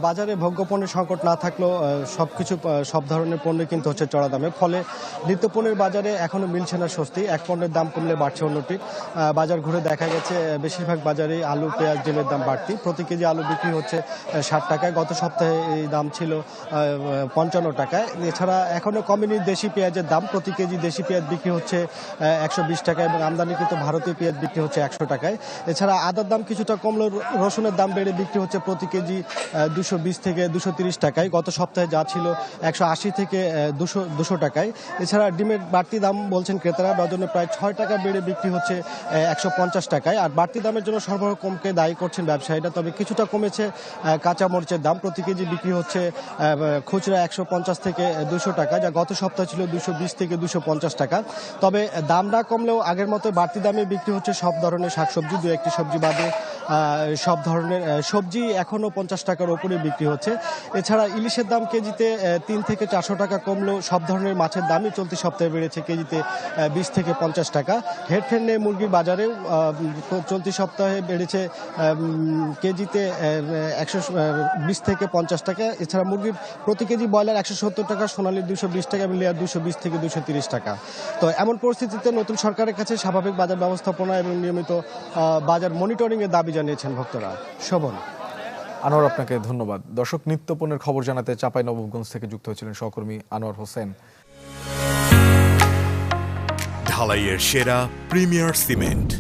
বাজারে ভোগ্যপণ্যের সংকট না থাকলেও সব ধরনের পণ্য কিন্তু হচ্ছে চড়া দামে। ফলে নিত্যপণ্যের বাজারে এখনো মিলছে না স্বস্তি। এক পণ্যের দাম কমলে বাড়ছে অন্যটি। বাজার ঘুরে দেখা গেছে বেশিরভাগ বাজারে আলু, পেঁয়াজ, ডিমের দাম বাড়তি। প্রতি কেজি আলু বিক্রি হচ্ছে 60 টাকায়। গত সপ্তাহে এই দাম ছিল 55 টাকায়। এছাড়া এখনো কমেনি দেশি পেঁয়াজের দাম। প্রতি কেজি দেশি পেঁয়াজ বিক্রি হচ্ছে 120 টাকায় এবং আমদানিকৃত ভারতীয় পেঁয়াজ বিক্রি হচ্ছে 100 টাকায়। এছাড়া আদার দাম কিছুটা কমলেও রসুনের দাম বেড়ে বিক্রি হচ্ছে প্রতি কেজি 220 থেকে 230 টাকায়। গত সপ্তাহে যা ছিল 180 থেকে 200 টাকায়। এছাড়া ডিমের বাড়তি দাম বলছেন ক্রেতারা ডজনে প্রায় 6 টাকা বেড়ে বিক্রি হচ্ছে 150 টাকায়। আর বাড়তি দামের জন্য সরবরাহ কমকে দায়ী করছেন ব্যবসায়ীরা। তবে কিছুটা কমেছে কাঁচা মরিচের দাম। প্রতি কেজি বিক্রি হচ্ছে খুচরা 150 থেকে 200 টাকা, যা গত সপ্তাহে ছিল 220 থেকে 250 টাকা। তবে দাম না কমলেও আগের মতো বাড়তি দামে বিক্রি হচ্ছে সব ধরনের শাকসবজি। দু একটি সবজি বাদে সব ধরনের সবজি এখনও 50 টাকার ওপরে বিক্রি হচ্ছে। এছাড়া ইলিশের দাম কেজিতে 3 থেকে 400 টাকা কমলেও সব ধরনের মাছের দামই চলতি সপ্তাহে বেড়েছে কেজিতে 20 থেকে 50 টাকা। হেরফের নেই মুরগির বাজারেও চলতি সপ্তাহে বেড়েছে কেজিতে 120 থেকে 50 টাকা। এছাড়া মুরগির প্রতি কেজি ব্রয়লার 170 টাকা, সোনালী 220 টাকা এবং লেয়ার 220 থেকে 230 টাকা। তো এমন পরিস্থিতিতে নতুন সরকারের কাছে স্বাভাবিক বাজার ব্যবস্থাপনা এবং নিয়মিত বাজার মনিটরিংয়ের দাবি জানিয়েছেন ভক্তরা। শোভন। আনোয়ার, আপনাকে ধন্যবাদ। দর্শক, নিত্যপণ্যের খবর জানাতে চাঁপাইনবাবগঞ্জ থেকে যুক্ত হয়েছিলেন সহকর্মী আনোয়ার হোসেন। ঢালাইয়ের সেরা প্রিমিয়ার সিমেন্ট।